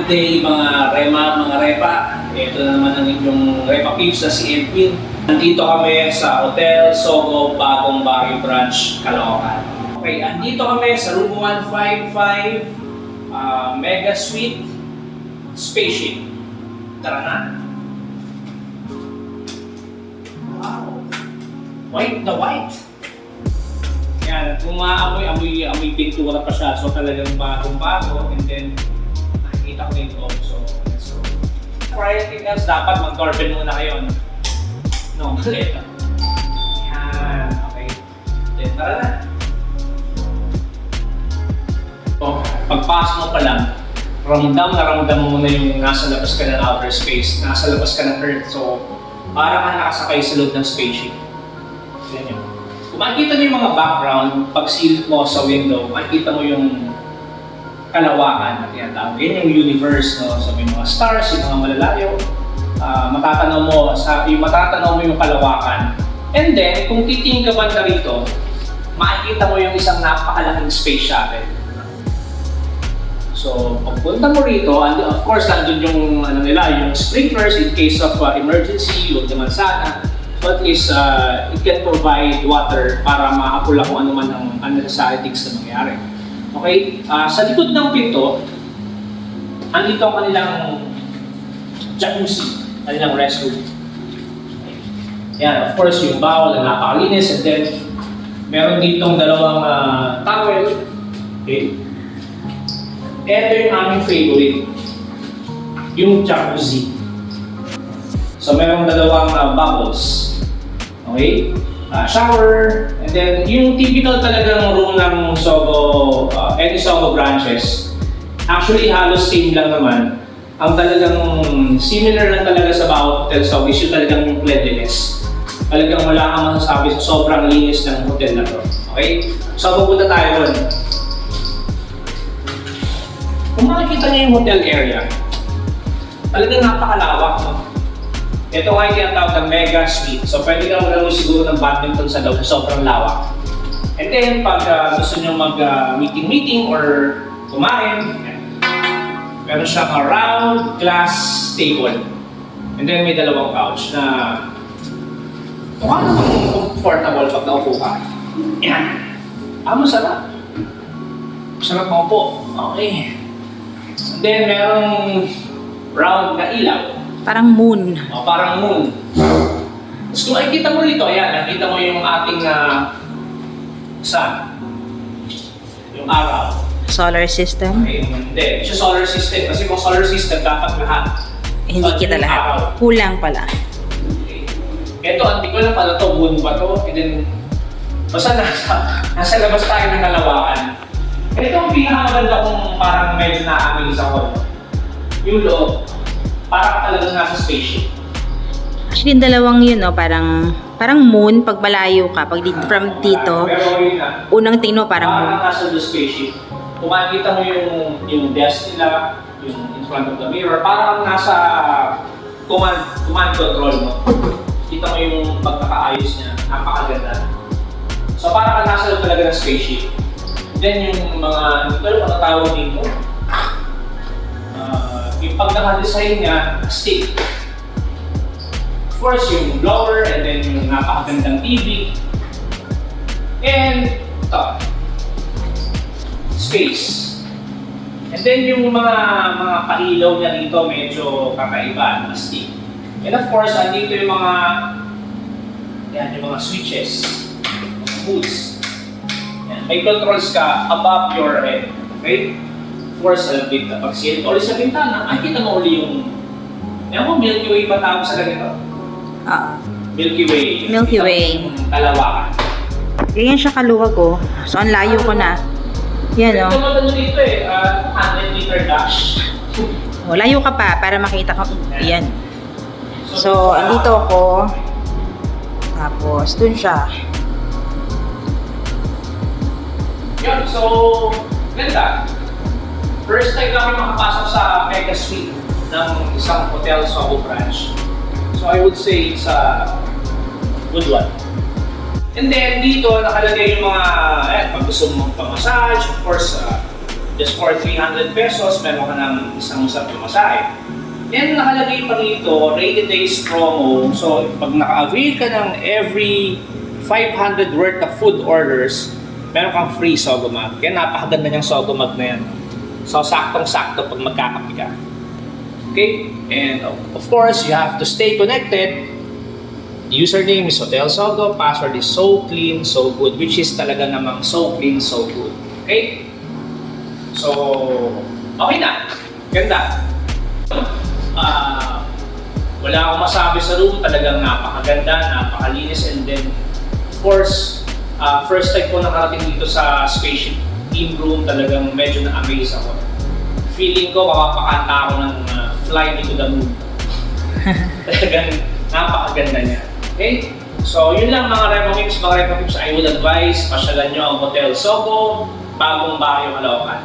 Good day mga Rema, mga Repa. Ito na naman ang inyong Repa Peeps na si Edwin. Nandito kami sa Hotel Sogo, Bagong Barrio Branch, Caloocan. Okay, andito kami sa room 155, Mega Suite, Spaceship. Tara na. Wow. White na white. Yan, kung amoy pintura pa siya, so talagang bagong-bago, and then nakikita ko yung loob, so let's go. For anything else, dapat mag-doorbell muna kayo, no? No, mali. Yan, okay. Then, tara na. So, pagpasok mo pa lang, ramdam mo muna yung nasa labas ka ng outer space, nasa labas ka ng Earth, so para ka nakasakay sa loob ng spaceship. Yan yun. Kung makikita mo yung mga background, pag silip mo sa window, makikita mo yung kalawakan na tinatawag. Yan yung universe, no? So may mga stars, yung mga malalayo. Matatanaw mo yung kalawakan. And then, kung titingin ka banda rito, makikita mo yung isang napakalaking space shuttle. So, pagpunta mo rito, and of course, nandun yung, yung sprinklers in case of emergency, huwag naman sana. But at least, it can provide water para maapula kung ano man ang unnecessary things na mangyari. Okay? Sa likod ng pinto, andito ang kanilang jacuzzi, kanilang restroom. Yan, of course, yung bowl na napakalinis, and then meron ditong dalawang towel. Okay? Ito yung aming favorite, yung jacuzzi. So meron dalawang bubbles. Okay? Shower, and then yung typical talagang room ng Sogo, any Sogo branches, actually halos same lang naman. Ang talagang similar lang talaga sa bawat hotel Sogo is yung talagang yung cleanliness. Talagang wala kang masasabi sa sobrang linis ng hotel na to. Okay? So pupunta tayo doon. Kung makikita niyo yung hotel area, talagang napakalawak, no? Ito nga yung tinatawag ng Mega Suite. So pwede ka maglalaro siguro ng badminton sa loob, sobrang lawak. And then pag gusto nyo mag-meeting or kumain, meron siyang round glass table. And then may dalawang couch na mukha naman comfortable pag naupo ka. Yan. Masarap. Masarap maupo. Okay. And then merong round na ilaw. Parang moon. Parang moon. Tapos kung makikita mo rito, ayan, nakita mo yung ating sun. Yung araw. Solar system? Okay, hindi. Siya solar system. Kasi kung solar system, dapat lahat. Hindi So, kita lahat. araw. Kulang pala. Okay. Ito, hindi ko lang pala ito, moon ba ito? And then, basta nasa labas tayo ng kalawakan. Ito ang pinakamaganda kung parang medyo na-amaze ako. Yung loob. Parang talagang nasa spaceship. Actually, yung dalawang yun, no, parang moon pag malayo ka. Pag from dito, Pero yun na. unang tingin mo parang moon. Parang nasa the spaceship. Kung makikita mo yung desk nila, yung in front of the mirror, parang nasa command control mo. Kita mo yung pagkakaayos niya, napakaganda. So parang nasa loob talaga ng spaceship. Then yung mga, hindi ko alam tawag dito. Yung pag naka-design niya, stick. Of course, yung blower, and then yung napakagandang TV. And ito, space. And then yung mga pailaw niya dito medyo kakaiba, na stick. And of course, andito yung mga switches, mga hoods. Yan, may controls ka above your head. Okay? Of course, pag silip ulit sa bintana, makikita mo ulit yung Milky Way ba tawag sa ganito? Milky Way. Milky Way. Kalawakan. Ganyan siya kaluwag, oh. So, ang layo ko na. Yan, Ito oh. maganda dito 100 meter dash. Oh, layo ka pa para makita ko. Yan. So, andito ako. Tapos, dun siya. Yun, so, ganda. First time lang makapasok sa Mega Suite ng isang hotel Sogo branch. So I would say it's a good one. And then dito nakalagay yung mga, pag gusto mo magpamassage, of course, Just for 300 pesos, meron ka ng isang pamasahe. And nakalagay pa rito, rated days promo. So, pag naka-avail ka ng every 500 worth of food orders, meron kang free Sogomag. Kaya napakaganda niyang Sogomag na yan. So, saktong-sakto pag magkakape ka. Okay? And of course, you have to stay connected. Username is Hotel Sogo. Password is so clean, so good. Which is talaga namang so clean, so good. Okay? So, okay na. Ganda. Wala akong masabi sa room. Talagang napakaganda, napakalinis. And then, of course, first time ko nakarating dito sa spaceship team room. Talagang medyo na-amaze ako. Feeling ko makapakanta ako ng Fly Me to the Moon. Talagang napakaganda niya. Okay? So, yun lang mga Remomips. Mga Remomips, I would advise, pasyalan nyo ang Hotel Sogo, bagong Barrio Caloocan.